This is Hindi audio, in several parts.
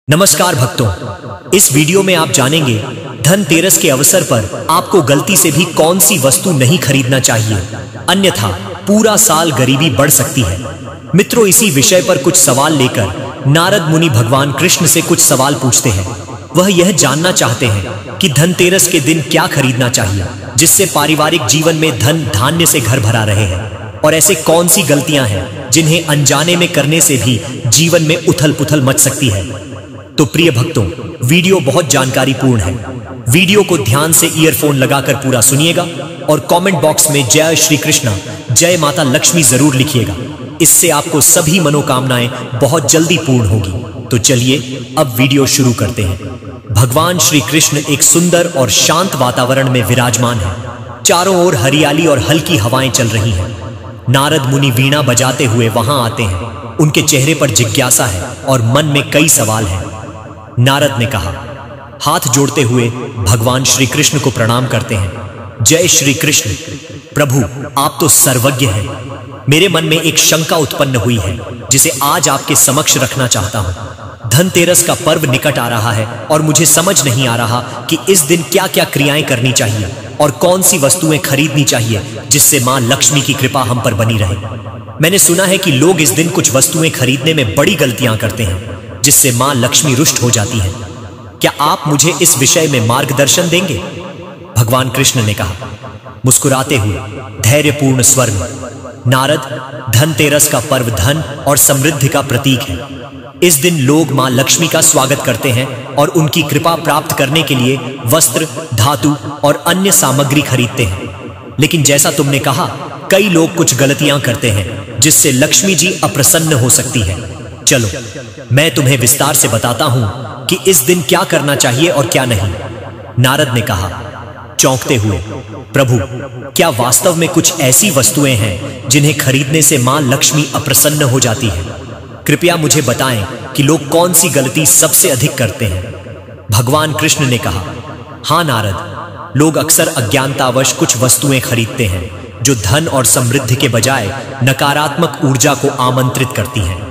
नमस्कार भक्तों, इस वीडियो में आप जानेंगे धनतेरस के अवसर पर आपको गलती से भी कौन सी वस्तु नहीं खरीदना चाहिए, अन्यथा पूरा साल गरीबी बढ़ सकती है। मित्रों, इसी विषय पर कुछ सवाल लेकर नारद मुनि भगवान कृष्ण से कुछ सवाल पूछते हैं। वह यह जानना चाहते हैं कि धनतेरस के दिन क्या खरीदना चाहिए जिससे पारिवारिक जीवन में धन धान्य से घर भरा रहे हैं, और ऐसे कौन सी गलतियां हैं जिन्हें अनजाने में करने से भी जीवन में उथल पुथल मच सकती है। तो प्रिय भक्तों, वीडियो बहुत जानकारीपूर्ण है। वीडियो को ध्यान से ईयरफोन लगाकर पूरा सुनिएगा और कमेंट बॉक्स में जय श्री कृष्ण, जय माता लक्ष्मी जरूर लिखिएगा। इससे आपको सभी मनोकामनाएं बहुत जल्दी पूर्ण होगी। तो चलिए अब वीडियो शुरू करते हैं। भगवान श्री कृष्ण एक सुंदर और शांत वातावरण में विराजमान है। चारों ओर हरियाली और हल्की हवाएं चल रही हैं। नारद मुनि वीणा बजाते हुए वहां आते हैं। उनके चेहरे पर जिज्ञासा है और मन में कई सवाल हैं। नारद ने कहा, हाथ जोड़ते हुए भगवान श्री कृष्ण को प्रणाम करते हैं। जय श्री कृष्ण प्रभु, आप तो सर्वज्ञ हैं। मेरे मन में एक शंका उत्पन्न हुई है जिसे आज आपके समक्ष रखना चाहता हूं। धनतेरस का पर्व निकट आ रहा है और मुझे समझ नहीं आ रहा कि इस दिन क्या क्या क्रियाएं करनी चाहिए और कौन सी वस्तुएं खरीदनी चाहिए जिससे मां लक्ष्मी की कृपा हम पर बनी रहे। मैंने सुना है कि लोग इस दिन कुछ वस्तुएं खरीदने में बड़ी गलतियां करते हैं जिससे मां लक्ष्मी रुष्ट हो जाती है। क्या आप मुझे इस विषय में मार्गदर्शन देंगे? भगवान कृष्ण ने कहा, मुस्कुराते हुए धैर्यपूर्ण स्वर में, नारद, धनतेरस का पर्व धन और समृद्धि का प्रतीक है। इस दिन लोग मां लक्ष्मी का स्वागत करते हैं और उनकी कृपा प्राप्त करने के लिए वस्त्र, धातु और अन्य सामग्री खरीदते हैं। लेकिन जैसा तुमने कहा, कई लोग कुछ गलतियां करते हैं जिससे लक्ष्मी जी अप्रसन्न हो सकती है। चलो मैं तुम्हें विस्तार से बताता हूं कि इस दिन क्या करना चाहिए और क्या नहीं। नारद ने कहा, चौंकते हुए, प्रभु, क्या वास्तव में कुछ ऐसी वस्तुएं हैं जिन्हें खरीदने से मां लक्ष्मी अप्रसन्न हो जाती है? कृपया मुझे बताएं कि लोग कौन सी गलती सबसे अधिक करते हैं। भगवान कृष्ण ने कहा, हां नारद, लोग अक्सर अज्ञानतावश कुछ वस्तुएं खरीदते हैं जो धन और समृद्धि के बजाय नकारात्मक ऊर्जा को आमंत्रित करती हैं।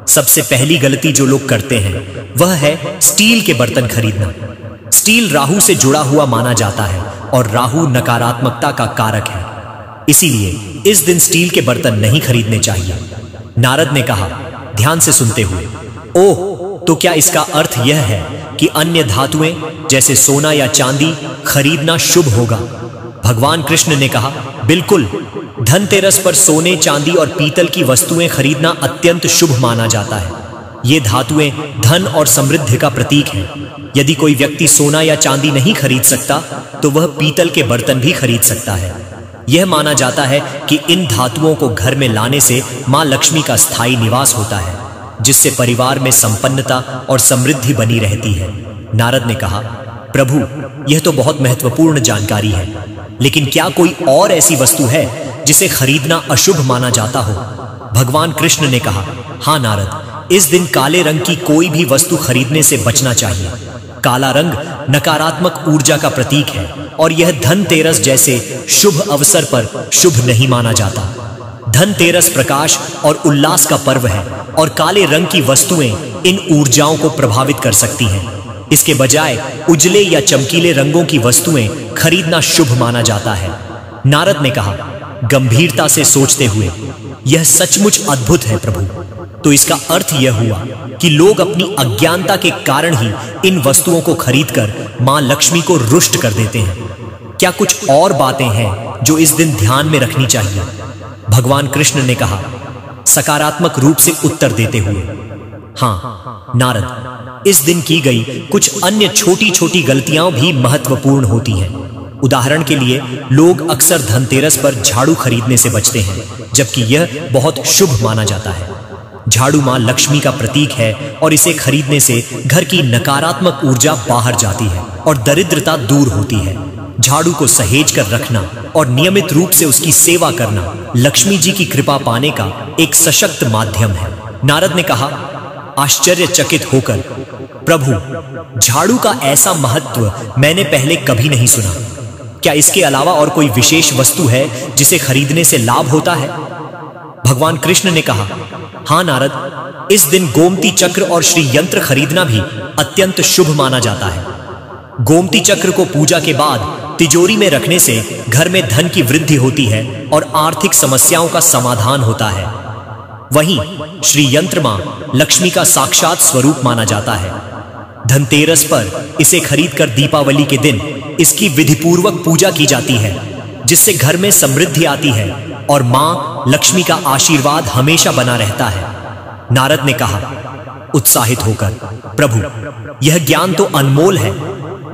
सबसे पहली गलती जो लोग करते हैं वह है स्टील के बर्तन खरीदना। स्टील राहु से जुड़ा हुआ माना जाता है और राहु नकारात्मकता का कारक है। इसीलिए इस दिन स्टील के बर्तन नहीं खरीदने चाहिए। नारद ने कहा, ध्यान से सुनते हुए, ओह, तो क्या इसका अर्थ यह है कि अन्य धातुएं जैसे सोना या चांदी खरीदना शुभ होगा? भगवान कृष्ण ने कहा, बिल्कुल। धनतेरस पर सोने, चांदी और पीतल की वस्तुएं खरीदना अत्यंत शुभ माना जाता है। ये धातुएं धन और समृद्धि का प्रतीक हैं। यदि कोई व्यक्ति सोना या चांदी नहीं खरीद सकता तो वह पीतल के बर्तन भी खरीद सकता है। यह माना जाता है कि इन धातुओं को घर में लाने से मां लक्ष्मी का स्थायी निवास होता है, जिससे परिवार में संपन्नता और समृद्धि बनी रहती है। नारद ने कहा, प्रभु, यह तो बहुत महत्वपूर्ण जानकारी है, लेकिन क्या कोई और ऐसी वस्तु है जिसे खरीदना अशुभ माना जाता हो? भगवान कृष्ण ने कहा, हां नारद, इस दिन काले रंग की कोई भी वस्तु खरीदने से बचना चाहिए। काला रंग नकारात्मक ऊर्जा का प्रतीक है और यह धनतेरस जैसे शुभ अवसर पर शुभ नहीं माना जाता। धनतेरस प्रकाश और उल्लास का पर्व है और काले रंग की वस्तुएं इन ऊर्जाओं को प्रभावित कर सकती हैं। इसके बजाय उजले या चमकीले रंगों की वस्तुएं खरीदना शुभ माना जाता है। नारद ने कहा, गंभीरता से सोचते हुए, यह सचमुच अद्भुत है प्रभु। तो इसका अर्थ यह हुआ कि लोग अपनी अज्ञानता के कारण ही इन वस्तुओं को खरीदकर मां लक्ष्मी को रुष्ट कर देते हैं। क्या कुछ और बातें हैं जो इस दिन ध्यान में रखनी चाहिए? भगवान कृष्ण ने कहा, सकारात्मक रूप से उत्तर देते हुए, हां नारद, इस दिन की गई कुछ अन्य छोटी छोटी गलतियां भी महत्वपूर्ण होती हैं। उदाहरण के लिए, लोग अक्सर धनतेरस पर झाड़ू खरीदने से बचते हैं, जबकि यह बहुत शुभ माना जाता है। झाड़ू मां लक्ष्मी का प्रतीक है और इसे खरीदने से घर की नकारात्मक ऊर्जा बाहर जाती है और दरिद्रता दूर होती है। झाड़ू को सहेज कर रखना और नियमित रूप से उसकी सेवा करना लक्ष्मी जी की कृपा पाने का एक सशक्त माध्यम है। नारद ने कहा, आश्चर्यचकित होकर, प्रभु, झाड़ू का ऐसा महत्व मैंने पहले कभी नहीं सुना। क्या इसके अलावा और कोई विशेष वस्तु है जिसे खरीदने से लाभ होता है? भगवान कृष्ण ने कहा, हाँ नारद, इस दिन गोमती चक्र और श्री यंत्र खरीदना भी अत्यंत शुभ माना जाता है। गोमती चक्र को पूजा के बाद तिजोरी में रखने से घर में धन की वृद्धि होती है और आर्थिक समस्याओं का समाधान होता है। वहीं श्री यंत्र मां लक्ष्मी का साक्षात स्वरूप माना जाता है। धनतेरस पर इसे खरीदकर दीपावली के दिन इसकी विधिपूर्वक पूजा की जाती है, जिससे घर में समृद्धि आती है और मां लक्ष्मी का आशीर्वाद हमेशा बना रहता है। नारद ने कहा उत्साहित होकर, प्रभु यह ज्ञान तो अनमोल है।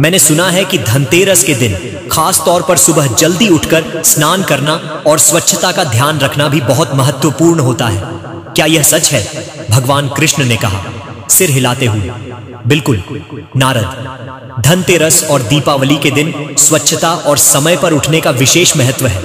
मैंने सुना है कि धनतेरस के दिन खास तौर पर सुबह जल्दी उठकर स्नान करना और स्वच्छता का ध्यान रखना भी बहुत महत्वपूर्ण होता है। क्या यह सच है? भगवान कृष्ण ने कहा, सिर हिलाते हुए, बिल्कुल नारद, धनतेरस और दीपावली के दिन स्वच्छता और समय पर उठने का विशेष महत्व है।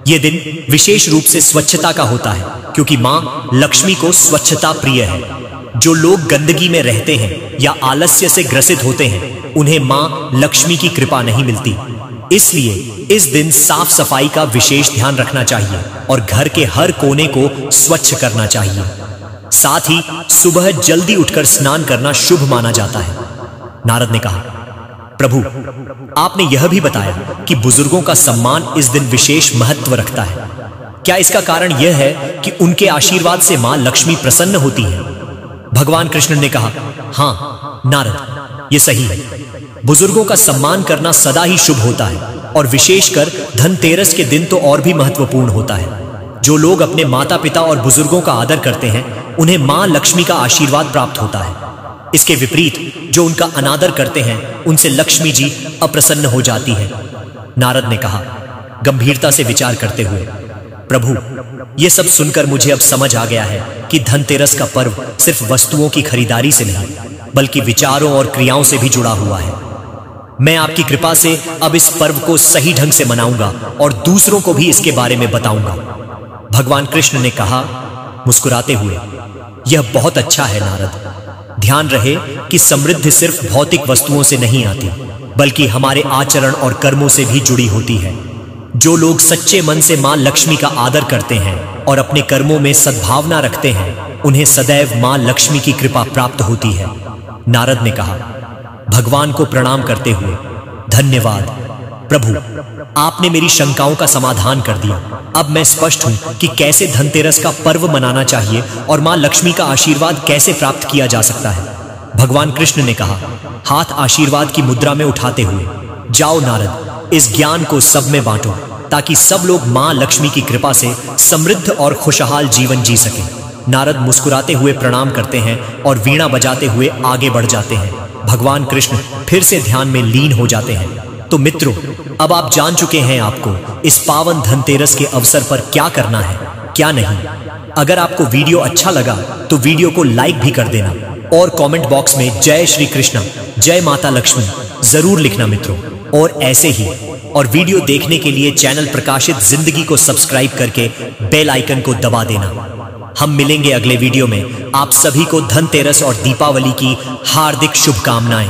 यह दिन विशेष रूप से स्वच्छता का होता है, क्योंकि मां लक्ष्मी को स्वच्छता प्रिय है। जो लोग गंदगी में रहते हैं या आलस्य से ग्रसित होते हैं, उन्हें मां लक्ष्मी की कृपा नहीं मिलती। इसलिए इस दिन साफ सफाई का विशेष ध्यान रखना चाहिए और घर के हर कोने को स्वच्छ करना चाहिए। साथ ही सुबह जल्दी उठकर स्नान करना शुभ माना जाता है। नारद ने कहा, प्रभु आपने यह भी बताया कि बुजुर्गों का सम्मान इस दिन विशेष महत्व रखता है। क्या इसका कारण यह है कि उनके आशीर्वाद से मां लक्ष्मी प्रसन्न होती है? भगवान कृष्ण ने कहा, हाँ नारद, यह सही है। बुजुर्गों का सम्मान करना सदा ही शुभ होता है और विशेषकर धनतेरस के दिन तो और भी महत्वपूर्ण होता है। जो लोग अपने माता पिता और बुजुर्गों का आदर करते हैं, उन्हें मां लक्ष्मी का आशीर्वाद प्राप्त होता है। इसके विपरीत जो उनका अनादर करते हैं, उनसे लक्ष्मी जी अप्रसन्न हो जाती है। नारद ने कहा गंभीरता से विचार करते हुए, प्रभु यह सब सुनकर मुझे अब समझ आ गया है कि धनतेरस का पर्व सिर्फ वस्तुओं की खरीदारी से नहीं, बल्कि विचारों और क्रियाओं से भी जुड़ा हुआ है। मैं आपकी कृपा से अब इस पर्व को सही ढंग से मनाऊंगा और दूसरों को भी इसके बारे में बताऊंगा। भगवान कृष्ण ने कहा मुस्कुराते हुए, यह बहुत अच्छा है नारद। ध्यान रहे कि समृद्धि सिर्फ भौतिक वस्तुओं से नहीं आती, बल्कि हमारे आचरण और कर्मों से भी जुड़ी होती है। जो लोग सच्चे मन से मां लक्ष्मी का आदर करते हैं और अपने कर्मों में सद्भावना रखते हैं, उन्हें सदैव मां लक्ष्मी की कृपा प्राप्त होती है। नारद ने कहा भगवान को प्रणाम करते हुए, धन्यवाद प्रभु, आपने मेरी शंकाओं का समाधान कर दिया। अब मैं स्पष्ट हूं कि कैसे धनतेरस का पर्व मनाना चाहिए और मां लक्ष्मी का आशीर्वाद कैसे प्राप्त किया जा सकता है। भगवान कृष्ण ने कहा, हाथ आशीर्वाद की मुद्रा में उठाते हुए, जाओ नारद, इस ज्ञान को सब में बांटो, ताकि सब लोग मां लक्ष्मी की कृपा से समृद्ध और खुशहाल जीवन जी सकें। नारद मुस्कुराते हुए प्रणाम करते हैं और वीणा बजाते हुए आगे बढ़ जाते हैं। भगवान कृष्ण फिर से ध्यान में लीन हो जाते हैं। तो मित्रों, अब आप जान चुके हैं आपको इस पावन धनतेरस के अवसर पर क्या करना है, क्या नहीं। अगर आपको वीडियो अच्छा लगा तो वीडियो को लाइक भी कर देना और कमेंट बॉक्स में जय श्री कृष्ण, जय माता लक्ष्मी जरूर लिखना मित्रों। और ऐसे ही और वीडियो देखने के लिए चैनल प्रकाशित जिंदगी को सब्सक्राइब करके बेल आइकन को दबा देना। हम मिलेंगे अगले वीडियो में। आप सभी को धनतेरस और दीपावली की हार्दिक शुभकामनाएं।